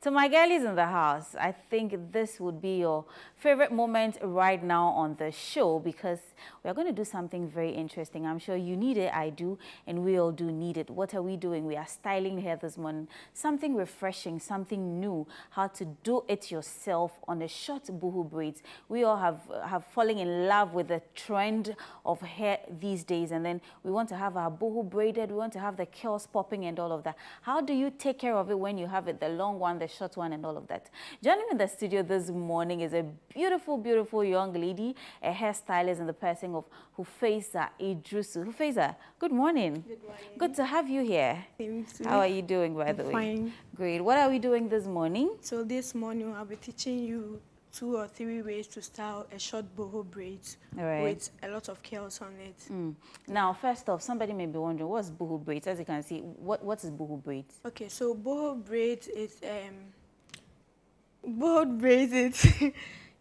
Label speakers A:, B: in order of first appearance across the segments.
A: To my girlies in the house, I think this would be your favorite moment right now on the show because we're going to do something very interesting. I'm sure you need it, I do, and we all do need it. What are we doing? We are styling hair this morning. Something refreshing, something new, how to do it yourself on a short boho braids. We all have fallen in love with the trend of hair these days, and then we want to have our boho braided, we want to have the curls popping and all of that. How do you take care of it when you have it, the long one, the short one, and all of that? Joining me in the studio this morning is a beautiful, beautiful young lady, a hairstylist in the person of Hufeza Idrusu. Hufeza, good morning.
B: Good morning.
A: Good to have you here.
B: Thanks.
A: How are you doing, by the way?
B: Fine.
A: Great. What are we doing this morning?
B: So this morning I'll be teaching you 2 or 3 ways to style a short boho braids with a lot of curls on it.
A: Now, first off, somebody may be wondering, what's boho braids? As you can see, what is boho braids?
B: Okay, so boho braids is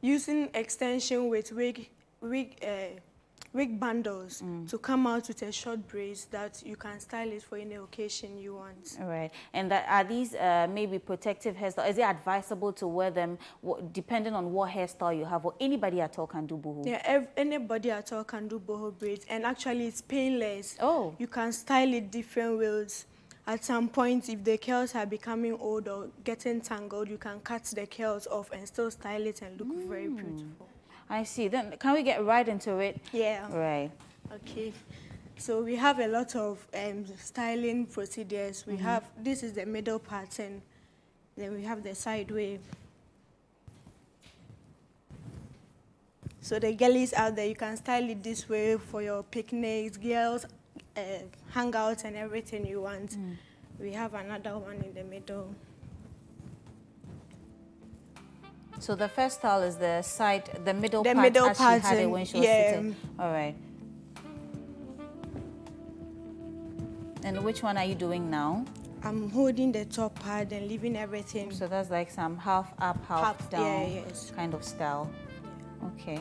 B: using extension with wig bundles to come out with a short braids that you can style it for any occasion you want.
A: All right. And are these maybe protective hairstyles? Is it advisable to wear them depending on what hairstyle you have, or anybody at all can do boho?
B: Yeah, anybody at all can do boho braids, and actually it's painless.
A: Oh.
B: You can style it different ways. At some point, if the curls are becoming old or getting tangled, you can cut the curls off and still style it and look very beautiful.
A: I see. Then can we get right into it?
B: Yeah.
A: Right.
B: Okay. So we have a lot of styling procedures. We have, this is the middle pattern. Then we have the side wave. So the girlies out there, you can style it this way for your picnics, girls, hangouts and everything you want. We have another one in the middle.
A: So the first style is the side, the middle
B: The
A: part
B: middle
A: as she had it
B: pattern,
A: when she was sitting. All right. And which one are you doing now?
B: I'm holding the top part and leaving everything.
A: So that's like some half up, half down
B: yes.
A: kind of style.
B: Yeah.
A: Okay.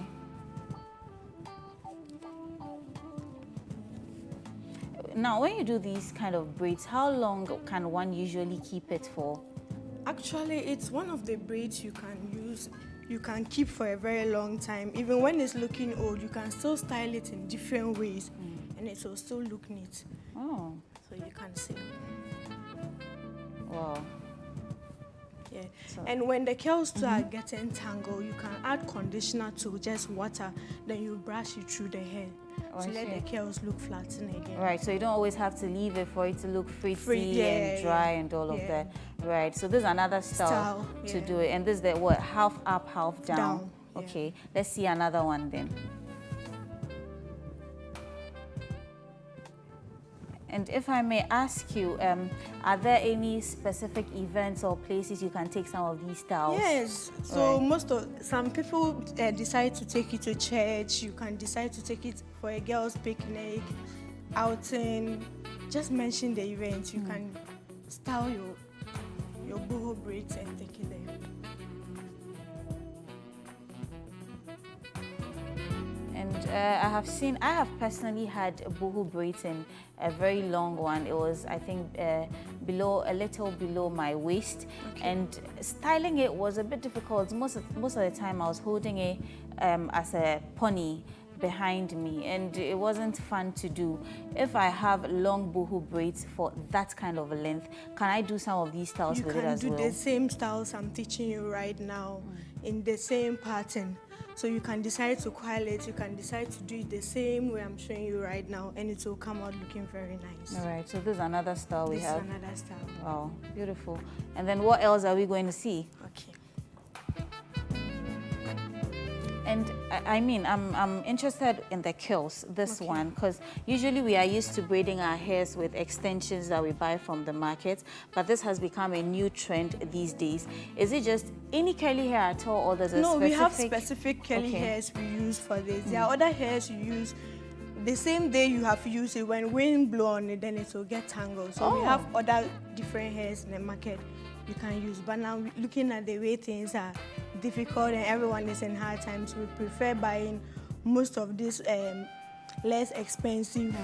A: Now, when you do these kind of braids, how long can one usually keep it for?
B: Actually, it's one of the braids you can keep for a very long time. Even when it's looking old, you can still style it in different ways and it will still look neat.
A: Oh.
B: So you can see.
A: Wow.
B: Yeah.
A: So,
B: and when the curls start getting tangled, you can add conditioner to just water, then you brush it through the hair to let the curls look flatten again.
A: Right, so you don't always have to leave it for it to look frizzy and dry and all of that. Right, so this is another style to do it. And this is the what, half up, half down. Okay, let's see another one then. And if I may ask you, are there any specific events or places you can take some of these styles?
B: Yes. So some people decide to take it to church. You can decide to take it for a girls' picnic, outing. Just mention the event. You can style your boho braids and take it there.
A: And I have personally had a boho braids in a very long one. It was, I think, a little below my waist. Okay. And styling it was a bit difficult. Most of the time I was holding it as a pony behind me, and it wasn't fun to do. If I have long boho braids for that kind of a length, can I do some of these styles with it as well?
B: You can do the same styles I'm teaching you right now in the same pattern. So you can decide to coil it, you can decide to do it the same way I'm showing you right now, and it will come out looking very nice.
A: All right, so this is another style we have.
B: This is another style.
A: Wow, beautiful. And then what else are we going to see?
B: Okay.
A: And I mean, I'm interested in the curls, this one, because usually we are used to braiding our hairs with extensions that we buy from the market, but this has become a new trend these days. Is it just any curly hair at all, or there's a specific?
B: No, we have specific curly hairs we use for this. There are other hairs you use the same day you have used it. When wind blow on it, then it will get tangled. So we have other different hairs in the market you can use. But now, looking at the way things are difficult and everyone is in hard times, we prefer buying most of these less expensive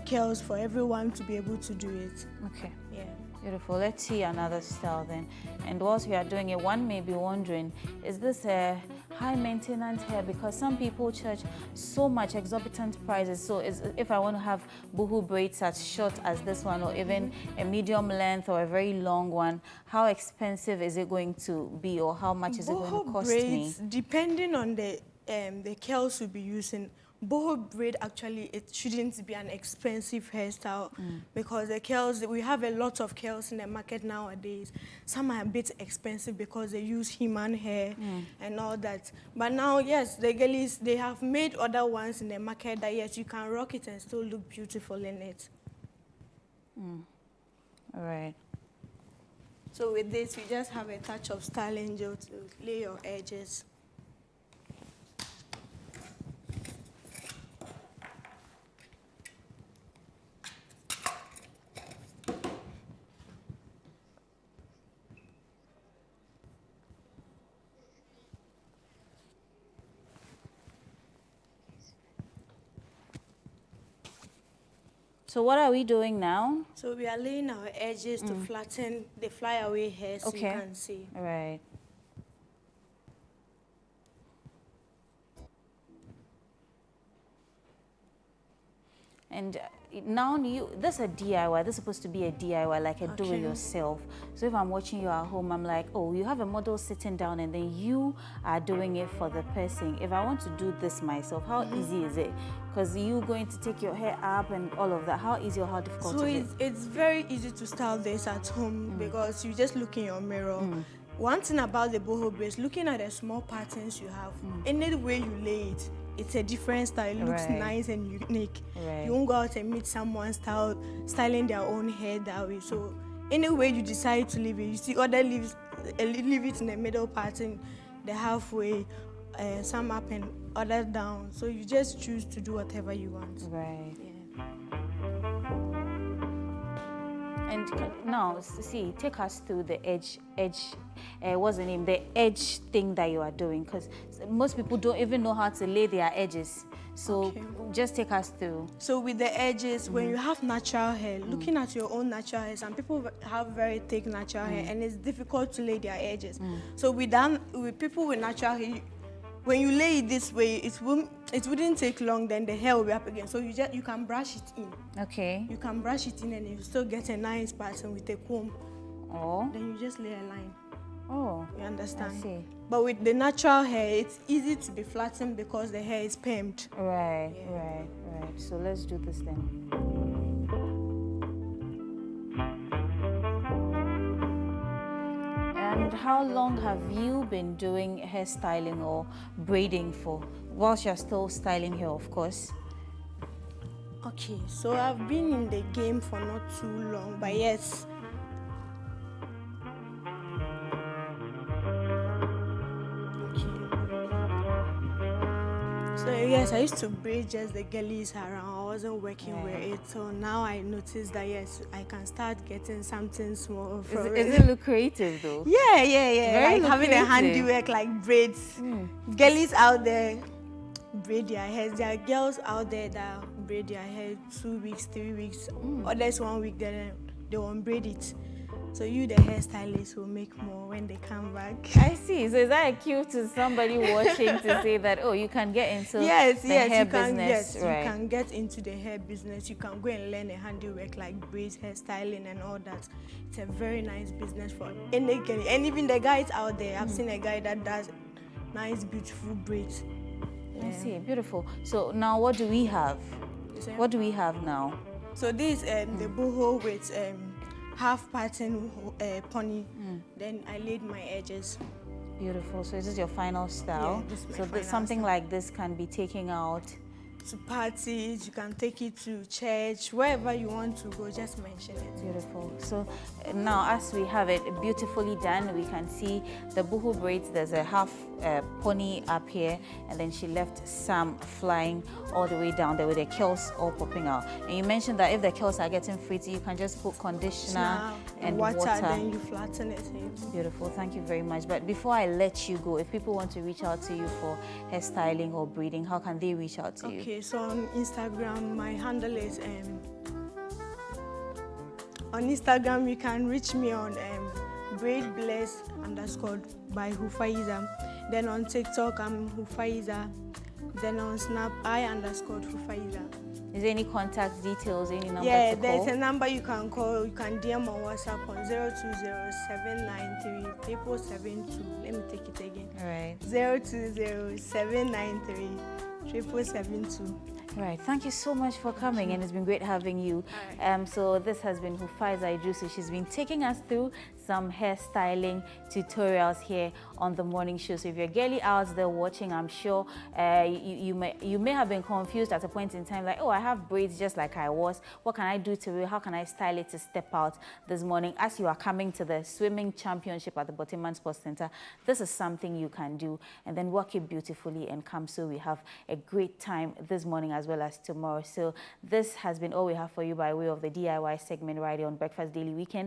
B: curls for everyone to be able to do it.
A: Okay.
B: Yeah.
A: Beautiful. Let's see another style then. And whilst we are doing it, one may be wondering, is this a high maintenance hair? Because some people charge so much exorbitant prices. So if I want to have boho braids as short as this one, or even a medium length or a very long one, how expensive is it going to be, or how much is it going to cost
B: braids,
A: me?
B: Depending on the curls you'll be using, boho braid actually it shouldn't be an expensive hairstyle because the curls, we have a lot of curls in the market nowadays. Some are a bit expensive because they use human hair and all that. But now, yes, the girlies, they have made other ones in the market that yes, you can rock it and still look beautiful in it.
A: All right.
B: So with this, you just have a touch of styling gel to lay your edges.
A: So what are we doing now?
B: So we are laying our edges to flatten the flyaway hair so you can see.
A: All right. And now this is a DIY. This is supposed to be a DIY, like a do-it-yourself. So if I'm watching you at home, I'm like, oh, you have a model sitting down and then you are doing it for the person. If I want to do this myself, how easy is it? Because you going to take your hair up and all of that. How easy or how difficult is it?
B: So it's very easy to style this at home because you just look in your mirror. One thing about the boho braids, looking at the small patterns you have, any way you lay it, it's a different style. It looks nice and unique. You won't go out and meet someone styling their own hair that way. So any way you decide to leave it, you see other leave it in the middle pattern, the halfway, some up and other down. So you just choose to do whatever you want.
A: Right.
B: Yeah.
A: And now, see, take us through the edge, what's the name? The edge thing that you are doing, because most people don't even know how to lay their edges. So just take us through.
B: So with the edges, when you have natural hair, looking at your own natural hair, some people have very thick natural hair and it's difficult to lay their edges. So with people with natural hair, when you lay it this way, it wouldn't take long, then the hair will be up again. So you can brush it in.
A: Okay.
B: You can brush it in and you still get a nice pattern with a comb.
A: Oh.
B: Then you just lay a line.
A: Oh.
B: You understand?
A: I see.
B: But with the natural hair, it's easy to be flattened because the hair is permed.
A: Right, right. So let's do this then. And how long have you been doing hairstyling or braiding for? Whilst you're still styling hair, of course.
B: Okay, so I've been in the game for not too long, but yes. So yes, I used to braid just the girlies around. I wasn't working with it, so now I noticed that yes, I can start getting something small from it.
A: Does it look creative though?
B: Yeah.
A: Very
B: like having a handiwork like braids. Girlies out there braid their hair. There are girls out there that braid their hair 2 weeks, 3 weeks. Others 1 week, then they won't braid it. So you, the hairstylist, will make more when they come back.
A: I see. So is that a cue to somebody watching to say that, oh, you can get into the hair business?
B: You can get into the hair business. You can go and learn a handiwork like braids, hairstyling, and all that. It's a very nice business for any girl. And even the guys out there, I've seen a guy that does nice, beautiful braids.
A: I see. Beautiful. So now what do we have? What do we have now?
B: So this the boho with half pattern pony. Then I laid my edges.
A: Beautiful. So this is your final style.
B: Yeah, this is my
A: so
B: final
A: something
B: style.
A: like this can be taken out
B: to parties, you can take it to church, wherever you want to go, just mention it.
A: Beautiful. So now as we have it beautifully done, we can see the boho braids. There's a half pony up here, and then she left some flying all the way down there with the curls all popping out. And you mentioned that if the curls are getting frizzy, you can just put conditioner and water.
B: Then you flatten it in.
A: Beautiful. Thank you very much. But before I let you go, if people want to reach out to you for hairstyling or braiding, how can they reach out to you?
B: Okay, so on Instagram, my handle is On Instagram, you can reach me on braidbless_by Hufaiza. Then on TikTok, I'm Hufaiza. Then on Snap, I_Hufaiza.
A: Is there any contact details, any number to call?
B: Yeah, there's a number you can call. You can DM on WhatsApp on 020-793-772. Let me take it again.
A: All right.
B: 020-793-772.
A: Right. Thank you so much for coming, and it's been great having you.
B: Right.
A: So this has been Hufaiza Idrisu. She's been taking us through some hairstyling tutorials here on the morning show. So if you're a girly out there watching, I'm sure you may have been confused at a point in time, like, oh, I have braids just like I was. What can I do to it? How can I style it to step out this morning? As you are coming to the swimming championship at the Boteman Sports Center, this is something you can do, and then work it beautifully and come. So we have a great time this morning as well as tomorrow. So this has been all we have for you by way of the DIY segment right here on Breakfast Daily Weekend.